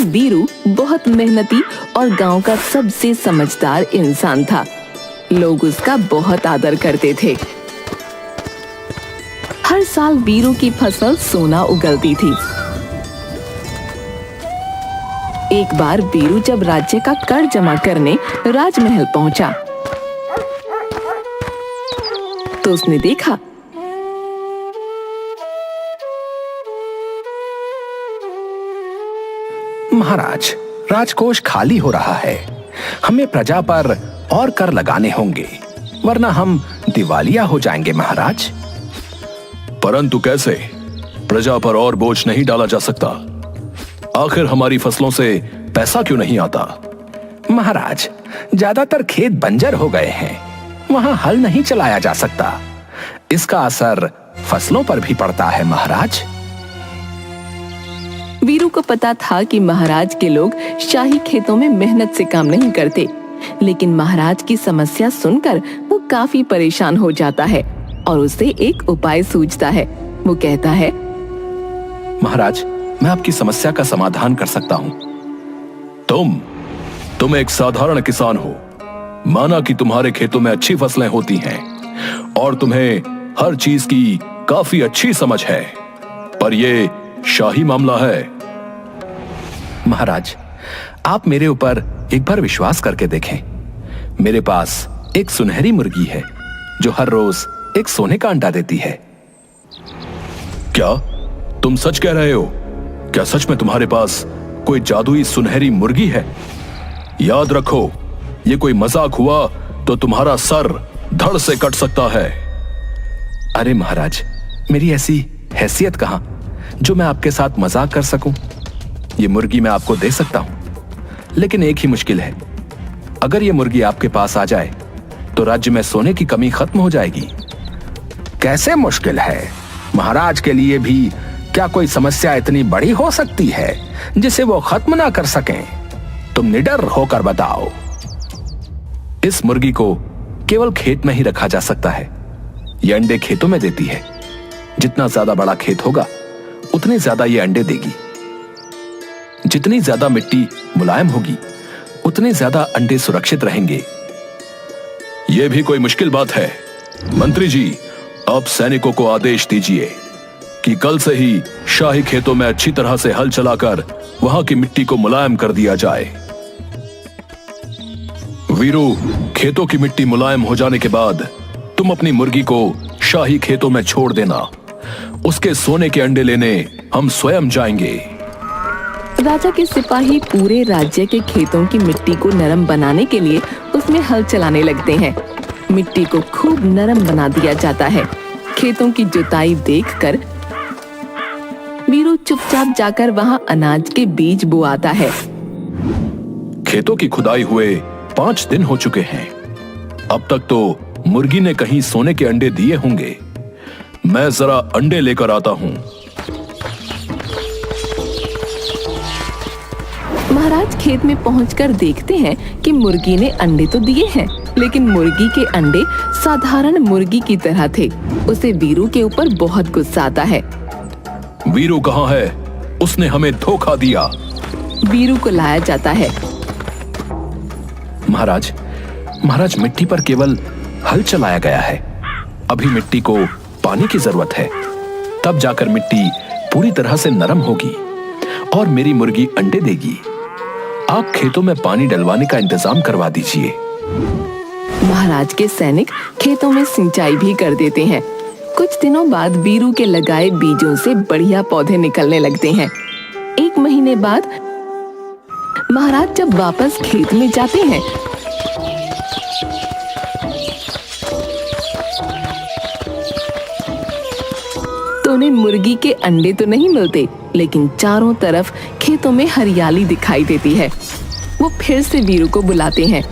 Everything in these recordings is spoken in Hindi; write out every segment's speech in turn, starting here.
लेकिन वीरू बहुत मेहनती और गांव का सबसे समझदार इंसान था। लोग उसका बहुत आदर करते थे। हर साल वीरू की फसल सोना उगलती थी। एक बार वीरू जब राज्य का कर जमा करने राजमहल पहुंचा तो उसने देखा महाराज, राजकोष खाली हो रहा है। हमें प्रजा पर और कर लगाने होंगे, वरना हम दिवालिया हो जाएंगे महाराज। परंतु कैसे? प्रजा पर और बोझ नहीं डाला जा सकता। आखिर हमारी फसलों से पैसा क्यों नहीं आता? महाराज, ज्यादातर खेत बंजर हो गए हैं, वहां हल नहीं चलाया जा सकता। इसका असर फसलों पर भी पड़ता है महाराज। वीरू को पता था कि महाराज के लोग शाही खेतों में मेहनत से काम नहीं करते, लेकिन महाराज की समस्या सुनकर वो काफी परेशान हो जाता है और उसे एक उपाय सूझता है। वो कहता है, महाराज, मैं आपकी समस्या का समाधान कर सकता हूँ। तुम एक साधारण किसान हो। माना कि तुम्हारे खेतों में अच्छी फसलें होती हैं और तुम्हें हर चीज की काफी अच्छी समझ है, पर ये शाही मामला है। महाराज, आप मेरे ऊपर एक बार विश्वास करके देखें। मेरे पास एक सुनहरी मुर्गी है जो हर रोज एक सोने का अंडा देती है। क्या तुम सच कह रहे हो? क्या सच में तुम्हारे पास कोई जादुई सुनहरी मुर्गी है? याद रखो, ये कोई मजाक हुआ तो तुम्हारा सर धड़ से कट सकता है। अरे महाराज, मेरी ऐसी हैसियत कहां जो मैं आपके साथ मजाक कर सकूं। ये मुर्गी मैं आपको दे सकता हूं, लेकिन एक ही मुश्किल है। अगर ये मुर्गी आपके पास आ जाए तो राज्य में सोने की कमी खत्म हो जाएगी। कैसे मुश्किल है? महाराज के लिए भी क्या कोई समस्या इतनी बड़ी हो सकती है जिसे वो खत्म ना कर सकें? तुम निडर होकर बताओ। इस मुर्गी को केवल खेत में ही रखा जा सकता है। ये अंडे खेतों में देती है। जितना ज्यादा बड़ा खेत होगा उतने ज्यादा ये अंडे देगी। जितनी ज्यादा मिट्टी मुलायम होगी उतने ज्यादा अंडे सुरक्षित रहेंगे। यह भी कोई मुश्किल बात है? मंत्री जी, अब सैनिकों को आदेश दीजिए कि कल से ही शाही खेतों में अच्छी तरह से हल चलाकर वहां की मिट्टी को मुलायम कर दिया जाए। वीरू, खेतों की मिट्टी मुलायम हो जाने के बाद तुम अपनी मुर्गी को शाही खेतों में छोड़ देना। उसके सोने के अंडे लेने हम स्वयं जाएंगे। राजा के सिपाही पूरे राज्य के खेतों की मिट्टी को नरम बनाने के लिए उसमें हल चलाने लगते हैं। मिट्टी को खूब नरम बना दिया जाता है। खेतों की जुताई देखकर वीरू चुपचाप जाकर वहां अनाज के बीज बोआता है। खेतों की खुदाई हुए 5 दिन हो चुके हैं। अब तक तो मुर्गी ने कहीं सोने के अंडे दिए होंगे। मैं जरा अंडे लेकर आता हूं। महाराज खेत में पहुंचकर देखते हैं कि मुर्गी ने अंडे तो दिए हैं, लेकिन मुर्गी के अंडे साधारण मुर्गी की तरह थे। उसे वीरू के ऊपर बहुत गुस्सा आता है। वीरू कहाँ है? उसने हमें धोखा दिया। वीरू को लाया जाता है। महाराज, मिट्टी पर केवल हल चलाया गया है। अभी मिट्टी को पानी की जरूरत है, तब जाकर मिट्टी पूरी तरह से नरम होगी और मेरी मुर्गी अंडे देगी। आप खेतों में पानी डलवाने का इंतजाम करवा दीजिए। महाराज के सैनिक खेतों में सिंचाई भी कर देते हैं। कुछ दिनों बाद वीरू के लगाए बीजों से बढ़िया पौधे निकलने लगते हैं। 1 महीने बाद महाराज जब वापस खेत में जाते हैं तो उन्हें मुर्गी के अंडे तो नहीं मिलते, लेकिन चारों तरफ खेतों में हरियाली दिखाई देती है। वो फिर से वीरू को बुलाते हैं।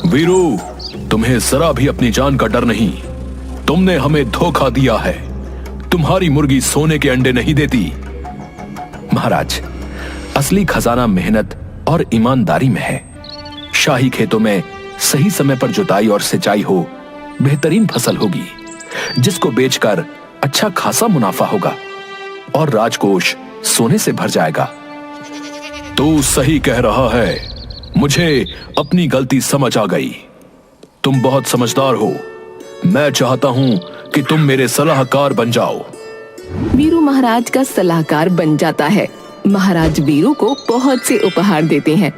वीरू, तुम्हें जरा भी अपनी जान का डर नहीं। तुमने हमें धोखा दिया है। तुम्हारी मुर्गी सोने के अंडे नहीं देती। महाराज, असली खजाना मेहनत और ईमानदारी में है। शाही खेतों में सही समय पर जुताई और सिंचाई हो, बेहतरीन फसल होगी। जिसको बेचकर अच्छा खासा मुनाफा होगा और राजकोष सोने से भर जाएगा। तू सही कह रहा है, मुझे अपनी गलती समझ आ गई। तुम बहुत समझदार हो। मैं चाहता हूं कि तुम मेरे सलाहकार बन जाओ। वीरू महाराज का सलाहकार बन जाता है। महाराज वीरू को बहुत से उपहार देते हैं।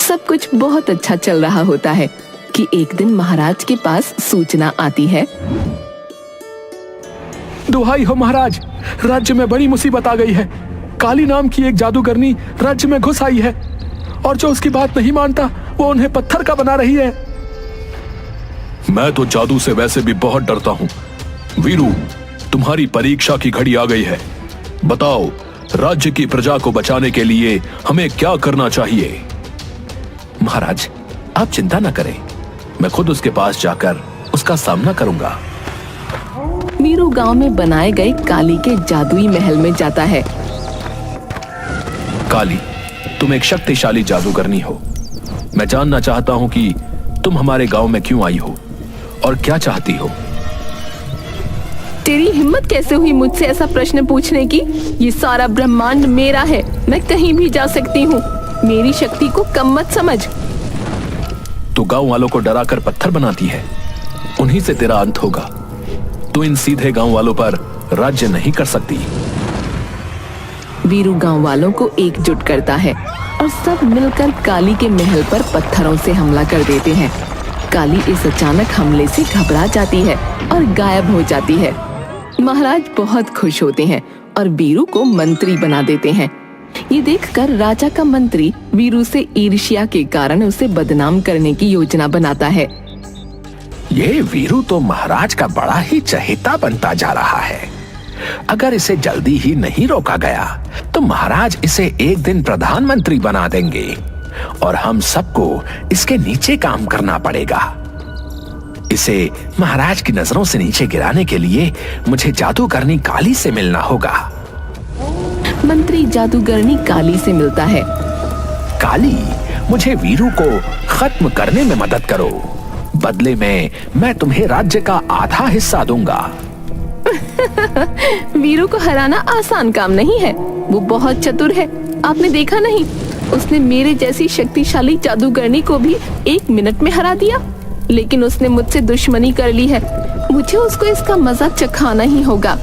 सब कुछ बहुत अच्छा चल रहा होता है कि एक दिन महाराज के पास सूचना आती है। दुहाई हो महाराज, राज्य में बड़ी मुसीबत आ गई है। काली नाम की एक जादूगरनी राज्य में घुस आई है और जो उसकी बात नहीं मानता वो उन्हें पत्थर का बना रही है। मैं तो जादू से वैसे भी बहुत डरता हूं। वीरू, तुम्हारी परीक्षा की घड़ी आ गई है। बताओ, राज्य की प्रजा को बचाने के लिए हमें क्या करना चाहिए? महाराज, आप चिंता न करें, मैं खुद उसके पास जाकर उसका सामना करूंगा। वीरू गांव में बनाए गए काली के जादुई महल में जाता है। काली, तुम एक शक्तिशाली जादूगरनी हो। मैं जानना चाहता हूं कि तुम हमारे गांव में क्यों आई हो और क्या चाहती हो। तेरी हिम्मत कैसे हुई मुझसे ऐसा प्रश्न पूछने की? ये सारा ब्रह्मांड मेरा है, मैं कहीं भी जा सकती हूँ। मेरी शक्ति को कम मत समझ। तू गांव वालों को डराकर पत्थर बनाती है, उन्हीं से तेरा अंत होगा। तू इन सीधे गांव वालों पर राज्य नहीं कर सकती। वीरू गांव वालों को एकजुट करता है और सब मिलकर काली के महल पर पत्थरों से हमला कर देते हैं। काली इस अचानक हमले से घबरा जाती है और गायब हो जाती है। महाराज बहुत खुश होते हैं और वीरू को मंत्री बना देते हैं। ये देखकर राजा का मंत्री वीरू से ईर्ष्या के कारण उसे बदनाम करने की योजना बनाता है। ये वीरू तो महाराज का बड़ा ही चहेता बनता जा रहा है। अगर इसे जल्दी ही नहीं रोका गया तो महाराज इसे एक दिन प्रधानमंत्री बना देंगे और हम सबको इसके नीचे काम करना पड़ेगा। इसे महाराज की नजरों से नीचे गिराने के लिए मुझे जादूगरनी काली से मिलना होगा। मंत्री जादूगरनी काली से मिलता है। काली, मुझे वीरू को खत्म करने में मदद करो। बदले में मैं तुम्हें राज्य का आधा हिस्सा दूंगा। वीरू को हराना आसान काम नहीं है। वो बहुत चतुर है। आपने देखा नहीं, उसने मेरे जैसी शक्तिशाली जादूगरनी को भी 1 मिनट में हरा दिया। लेकिन उसने मुझसे दुश्मनी कर ली है। मुझे उसको इसका मजा चखाना ही होगा।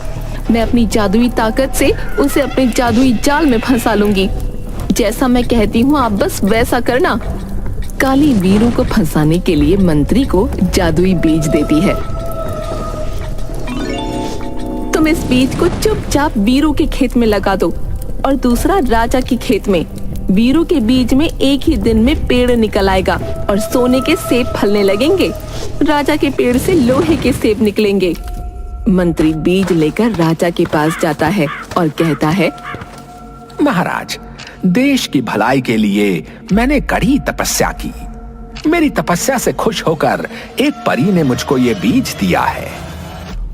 मैं अपनी जादुई ताकत से उसे अपने जादुई जाल में फंसा लूंगी। जैसा मैं कहती हूँ आप बस वैसा करना। काली वीरू को फंसाने के लिए मंत्री को जादुई बीज देती है। तुम इस बीज को चुपचाप वीरू के खेत में लगा दो और दूसरा राजा के खेत में। वीरू के बीज में एक ही दिन में पेड़ निकल आएगा और सोने के सेब फलने लगेंगे। राजा के पेड़ से लोहे के सेब निकलेंगे। मंत्री बीज लेकर राजा के पास जाता है और कहता है, महाराज, देश की भलाई के लिए मैंने कड़ी तपस्या की। मेरी तपस्या से खुश होकर एक परी ने मुझको ये बीज दिया है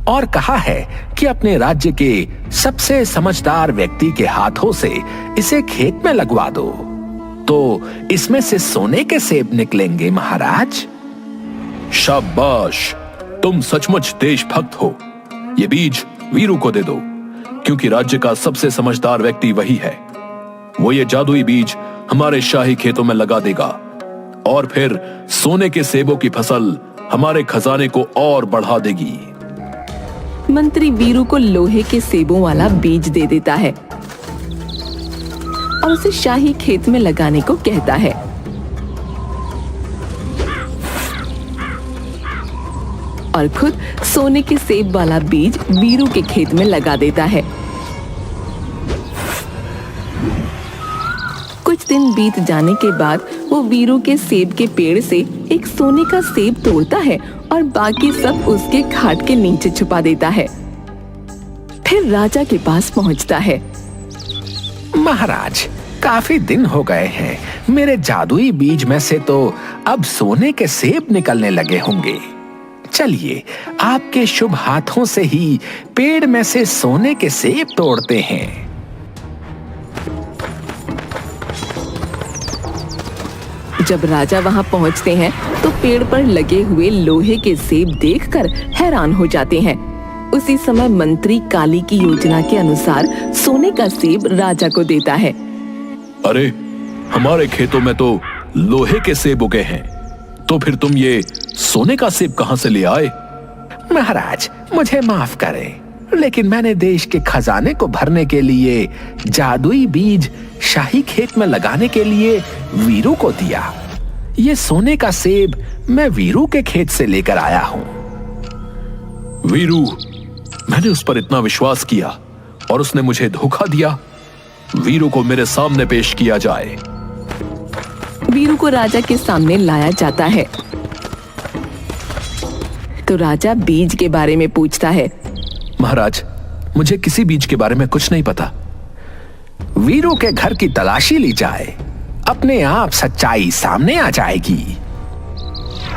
और कहा है कि अपने राज्य के सबसे समझदार व्यक्ति के हाथों से इसे खेत में लगवा दो, तो इसमें से सोने के सेब निकलेंगे। महाराज, शाबाश, तुम सचमुच देशभक्त हो। ये बीज वीरू को दे दो, क्योंकि राज्य का सबसे समझदार व्यक्ति वही है। वो ये जादुई बीज हमारे शाही खेतों में लगा देगा और फिर सोने के सेबों की फसल हमारे खजाने को और बढ़ा देगी। मंत्री वीरू को लोहे के सेबों वाला बीज दे देता है और उसे शाही खेत में लगाने को कहता है। और खुद सोने के सेब वाला बीज वीरू के खेत में लगा देता है। कुछ दिन बीत जाने के बाद वो वीरू के सेब के पेड़ से एक सोने का सेब तोड़ता है और बाकी सब उसके खाट के नीचे छुपा देता है। फिर राजा के पास पहुंचता है। महाराज, काफी दिन हो गए हैं। मेरे जादुई बीज में से तो अब सोने के सेब निकलने लगे होंगे। चलिए, आपके शुभ हाथों से ही पेड़ में से सोने के सेब तोड़ते हैं। जब राजा वहां पहुंचते हैं तो पेड़ पर लगे हुए लोहे के सेब देखकर हैरान हो जाते हैं। उसी समय मंत्री काली की योजना के अनुसार सोने का सेब राजा को देता है। अरे, हमारे खेतों में तो लोहे के सेब उगे हैं, तो फिर तुम ये सोने का सेब कहां से ले आए? महाराज, मुझे माफ करें, लेकिन मैंने देश के खजाने को भरने के लिए जादुई बीज शाही खेत में लगाने के लिए वीरू को दिया। ये सोने का सेब मैं वीरू के खेत से लेकर आया हूं। वीरू, मैंने उस पर इतना विश्वास किया और उसने मुझे धोखा दिया। वीरू को मेरे सामने पेश किया जाए। वीरू को राजा के सामने लाया जाता है तो राजा बीज के बारे में पूछता है। महाराज, मुझे किसी बीज के बारे में कुछ नहीं पता। वीरू के घर की तलाशी ली जाए, अपने आप सच्चाई सामने आ जाएगी।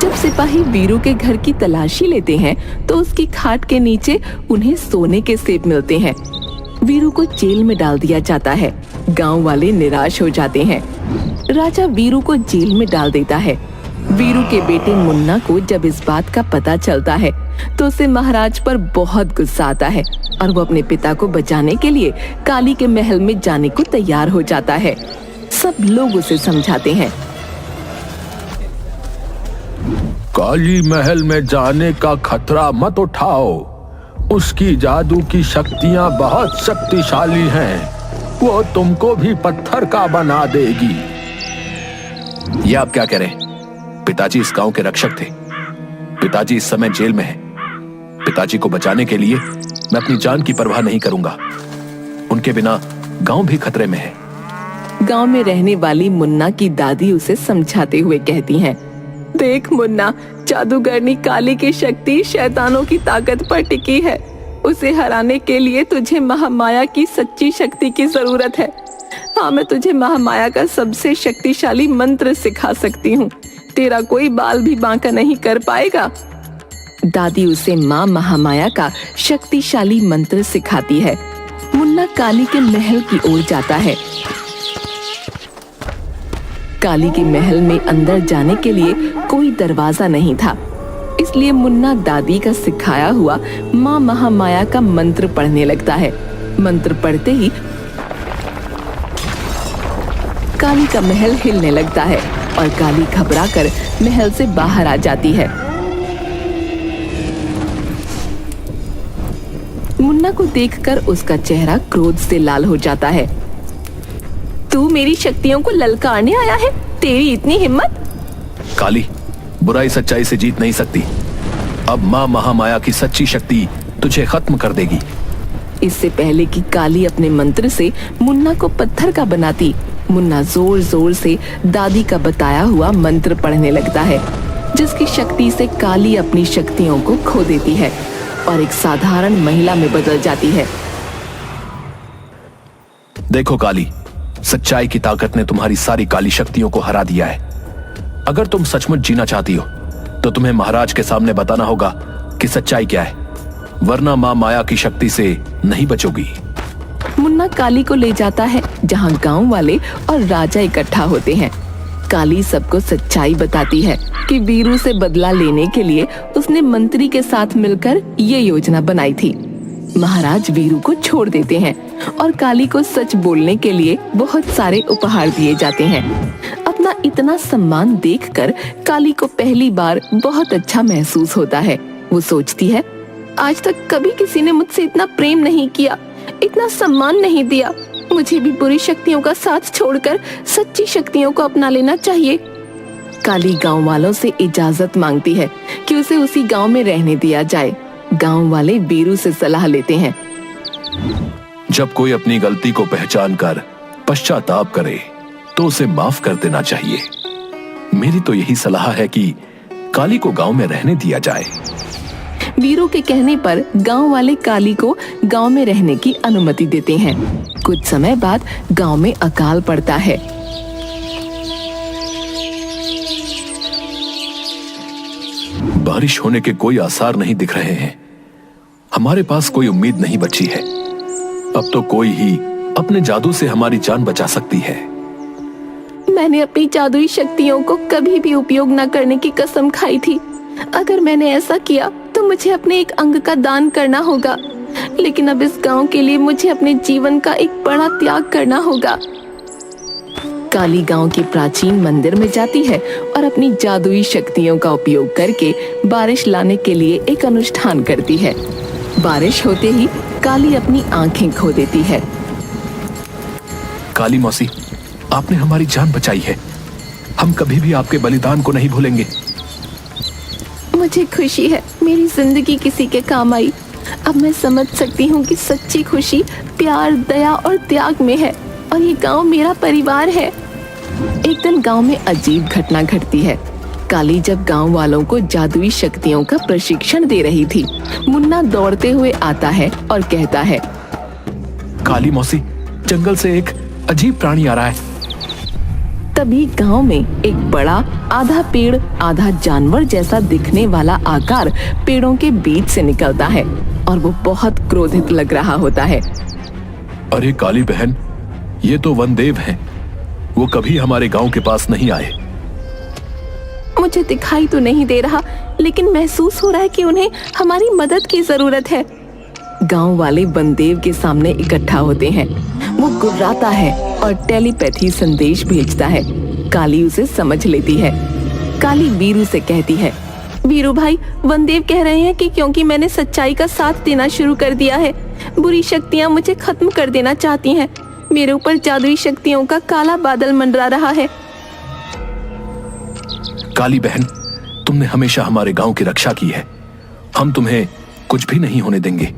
जब सिपाही वीरू के घर की तलाशी लेते हैं तो उसकी खाट के नीचे उन्हें सोने के सेब मिलते हैं। वीरू को जेल में डाल दिया जाता है। गांव वाले निराश हो जाते हैं। राजा वीरू को जेल में डाल देता है। वीरू के बेटे मुन्ना को जब इस बात का पता चलता है तो उसे महाराज पर बहुत गुस्सा आता है और वो अपने पिता को बचाने के लिए काली के महल में जाने को तैयार हो जाता है। सब लोग उसे समझाते हैं। काली महल में जाने का खतरा मत उठाओ। उसकी जादू की शक्तियां बहुत शक्तिशाली हैं। वो तुमको भी पत्थर का बना देगी। ये आप क्या कह रहे हैं? पिताजी इस गांव के रक्षक थे। पिताजी इस समय जेल में हैं। पिताजी को बचाने के लिए मैं अपनी जान की परवाह नहीं करूंगा। उनके बिना गांव भी खतरे में है। गांव में रहने वाली मुन्ना की दादी उसे समझाते हुए कहती हैं, देख मुन्ना, जादूगरनी काली की शक्ति शैतानों की ताकत पर टिकी है। उसे हराने के लिए तुझे महामाया की सच्ची शक्ति की जरूरत है। हाँ, मैं तुझे महामाया का सबसे शक्तिशाली मंत्र सिखा सकती हूँ। तेरा कोई बाल भी बांका नहीं कर पाएगा। दादी उसे माँ महामाया का शक्तिशाली मंत्र सिखाती है। मुन्ना काली के महल की ओर जाता है। काली के महल में अंदर जाने के लिए कोई दरवाजा नहीं था, इसलिए मुन्ना दादी का सिखाया हुआ माँ महामाया का मंत्र पढ़ने लगता है। मंत्र पढ़ते ही काली का महल हिलने लगता है और काली घबराकर महल से बाहर आ जाती है। मुन्ना को देखकर उसका चेहरा क्रोध से लाल हो जाता है। तू मेरी शक्तियों को ललकारने आया है? तेरी इतनी हिम्मत? काली, बुराई सच्चाई से जीत नहीं सकती। अब माँ महामाया की सच्ची शक्ति तुझे खत्म कर देगी। इससे पहले कि काली अपने मंत्र से मुन्ना को पत्थर का बनाती, मुन्ना जोर जोर से दादी का बताया हुआ मंत्र पढ़ने लगता है, जिसकी शक्ति से काली अपनी शक्तियों को खो देती है और एक साधारण महिला में बदल जाती है। देखो काली, सच्चाई की ताकत ने तुम्हारी सारी काली शक्तियों को हरा दिया है। अगर तुम सचमुच जीना चाहती हो तो तुम्हें महाराज के सामने बताना होगा कि सच्चाई क्या है, वरना माँ माया की शक्ति से नहीं बचोगी। मुन्ना काली को ले जाता है जहाँ गांव वाले और राजा इकट्ठा होते हैं। काली सबको सच्चाई बताती है कि वीरू से बदला लेने के लिए उसने मंत्री के साथ मिलकर ये योजना बनाई थी। महाराज वीरू को छोड़ देते हैं और काली को सच बोलने के लिए बहुत सारे उपहार दिए जाते हैं। अपना इतना सम्मान देखकर काली को पहली बार बहुत अच्छा महसूस होता है। वो सोचती है, आज तक कभी किसी ने मुझसे इतना प्रेम नहीं किया, इतना सम्मान नहीं दिया। मुझे भी बुरी शक्तियों का साथ छोड़कर सच्ची शक्तियों को अपना लेना चाहिए। काली गांव वालों से इजाजत मांगती है कि उसे उसी गांव में रहने दिया जाए। गांव वाले वीरू से सलाह लेते हैं। जब कोई अपनी गलती को पहचान कर पश्चाताप करे तो उसे माफ कर देना चाहिए। मेरी तो यही सलाह है कि काली को गांव में रहने दिया जाए। वीरू के कहने पर गांव वाले काली को गांव में रहने की अनुमति देते हैं। कुछ समय बाद गांव में अकाल पड़ता है। बारिश होने के कोई आसार नहीं दिख रहे हैं। हमारे पास कोई उम्मीद नहीं बची है। अब तो कोई ही अपने जादू से हमारी जान बचा सकती है। मैंने अपनी जादुई शक्तियों को कभी भी उपयोग न करने की कसम खाई थी। अगर मैंने ऐसा किया तो मुझे अपने एक अंग का दान करना होगा, लेकिन अब इस गांव के लिए मुझे अपने जीवन का एक बड़ा त्याग करना होगा। काली गांव के प्राचीन मंदिर में जाती है और अपनी जादुई शक्तियों का उपयोग करके बारिश लाने के लिए एक अनुष्ठान करती है। बारिश होते ही काली अपनी आंखें खो देती है। काली मौसी, आपने हमारी जान बचाई है। हम कभी भी आपके बलिदान को नहीं भूलेंगे। मुझे खुशी है मेरी जिंदगी किसी के काम आई। अब मैं समझ सकती हूँ कि सच्ची खुशी प्यार, दया और त्याग में है, और ये गांव मेरा परिवार है। एक दिन गांव में अजीब घटना घटती है। काली जब गांव वालों को जादुई शक्तियों का प्रशिक्षण दे रही थी, मुन्ना दौड़ते हुए आता है और कहता है, काली मौसी, जंगल से एक अजीब प्राणी आ रहा है। तभी गांव में एक बड़ा आधा पेड़ आधा जानवर जैसा दिखने वाला आकार पेड़ों के बीच से निकलता है और वो बहुत क्रोधित लग रहा होता है। अरे काली बहन, ये तो वनदेव हैं। वो कभी हमारे गांव के पास नहीं आए। मुझे दिखाई तो नहीं दे रहा, लेकिन महसूस हो रहा है कि उन्हें हमारी मदद की जरूरत है। गांव वाले वनदेव के सामने इकट्ठा होते हैं। वो गुर्राता है और टेलीपैथी संदेश भेजता है। काली उसे समझ लेती है। काली वीरू से कहती है, वीरू भाई, वनदेव कह रहे हैं कि क्योंकि मैंने सच्चाई का साथ देना शुरू कर दिया है, बुरी शक्तियां मुझे खत्म कर देना चाहती हैं। मेरे ऊपर जादुई शक्तियों का काला बादल मंडरा रहा है। काली बहन, तुमने हमेशा हमारे गांव की रक्षा की है। हम तुम्हें कुछ भी नहीं होने देंगे।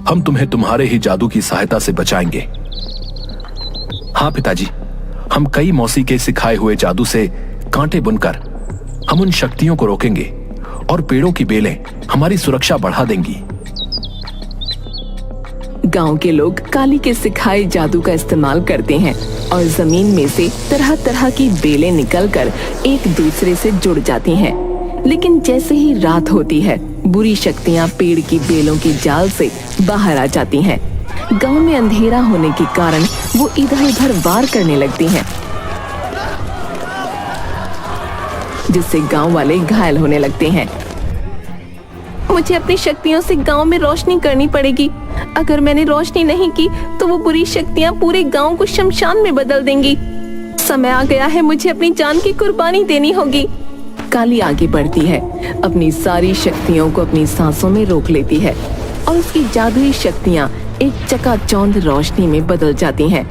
हम तुम्हें तुम्हारे ही जादू की सहायता से बचाएंगे। हाँ पिताजी, हम कई मौसी के सिखाए हुए जादू से कांटे बुनकर हम उन शक्तियों को रोकेंगे और पेड़ों की बेलें हमारी सुरक्षा बढ़ा देंगी। गांव के लोग काली के सिखाए जादू का इस्तेमाल करते हैं और जमीन में से तरह तरह की बेलें निकलकर एक दूसरे से जुड़ जाती हैं। लेकिन जैसे ही रात होती है, बुरी शक्तियां पेड़ की बेलों की जाल से बाहर आ जाती हैं। गांव में अंधेरा होने के कारण वो इधर उधर वार करने लगती हैं, जिससे गांव वाले घायल होने लगते हैं। मुझे अपनी शक्तियों से गांव में रोशनी करनी पड़ेगी। अगर मैंने रोशनी नहीं की तो वो बुरी शक्तियां पूरे गांव को शमशान में बदल देंगी। समय आ गया है, मुझे अपनी जान की कुर्बानी देनी होगी। काली आगे बढ़ती है, अपनी सारी शक्तियों को अपनी सांसों में रोक लेती है और उसकी जादुई शक्तियां एक चकाचौंध रोशनी में बदल जाती हैं।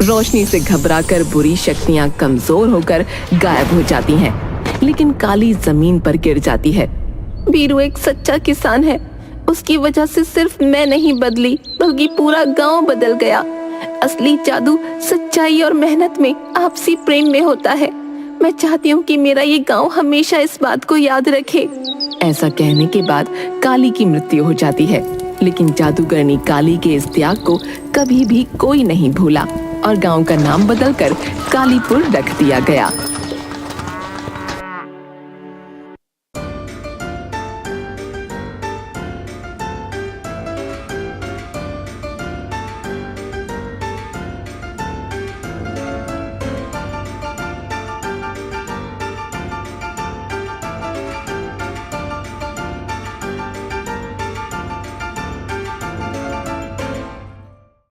रोशनी से घबराकर बुरी शक्तियां कमजोर होकर गायब हो जाती हैं, लेकिन काली जमीन पर गिर जाती है। वीरू एक सच्चा किसान है। उसकी वजह से सिर्फ मैं नहीं बदली, बल्कि पूरा गांव बदल गया। असली जादू सच्चाई और मेहनत में, आपसी प्रेम में होता है। मैं चाहती हूँ कि मेरा ये गांव हमेशा इस बात को याद रखे। ऐसा कहने के बाद काली की मृत्यु हो जाती है, लेकिन जादूगरनी काली के इस त्याग को कभी भी कोई नहीं भूला और गांव का नाम बदलकर कालीपुर रख दिया गया।